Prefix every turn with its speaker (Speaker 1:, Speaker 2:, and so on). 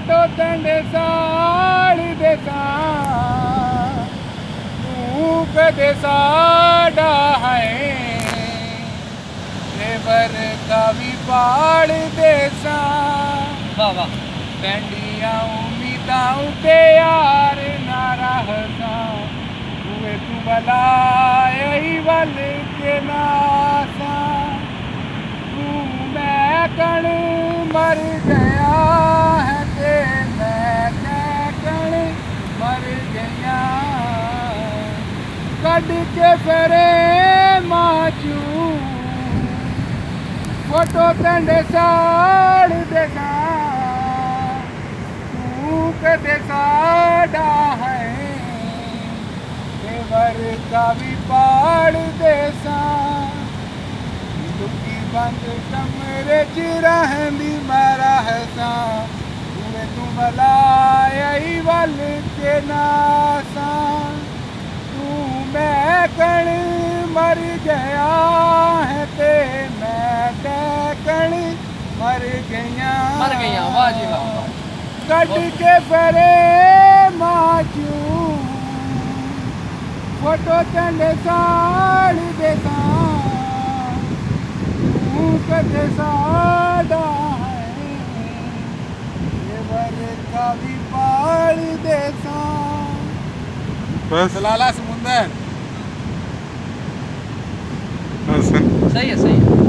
Speaker 1: photo तंडे साड़ देसा तू कदे साड़ा है देवर का भी पाड़ देसा
Speaker 2: वाह वाह
Speaker 1: ਪੈਂਡੀਆਂ ਉਮੀਦਾਂ ਉਤੇ ਯਾਰ ਨਾ ਰਹਸਾਂ ਤੂੰ ਤੂੰ ਬਲਾਈ ਵੱਲ ਕੇ ਨਾਸਾਂ ਤੂੰ ਮੈਂ ਕਣ ਮਰ ਗਿਆ ਹੈ ਤੇ ਮੈਂ ਕਣ ਮਰ ਗਿਆ ਕੱਢ ਕੇ ਫਰੇ ਮਾਚੂ ਫੋਟੋ ਤੰਡੇ ਸਾੜ ਦੇਗਾ कदे साड़ा है देवर का भी पाड़ देसा लुकी बंद कमरे च रहंदी मारा हसा तू भलाई वल के नासा तू मैं कण मर गया है ते मैं कण मर गया
Speaker 2: वाह जी वाह
Speaker 1: ਕੱਢ ਕੇ ਫਰੇ ਮਾਚੂ ਫੋਟੋ ਤੰਡੇ ਸਾੜ ਦੇਸਾਂ ਤੂੰ ਕਦੇ ਸਾਡਾ ਹੈ ਦੇਵਰ ਕਾ ਵੀ ਪਾਲ ਦੇਸਾਂ
Speaker 3: बस
Speaker 1: ਸਲਾਲਾ ਸਮੁੰਦਰ
Speaker 3: बस
Speaker 2: सही है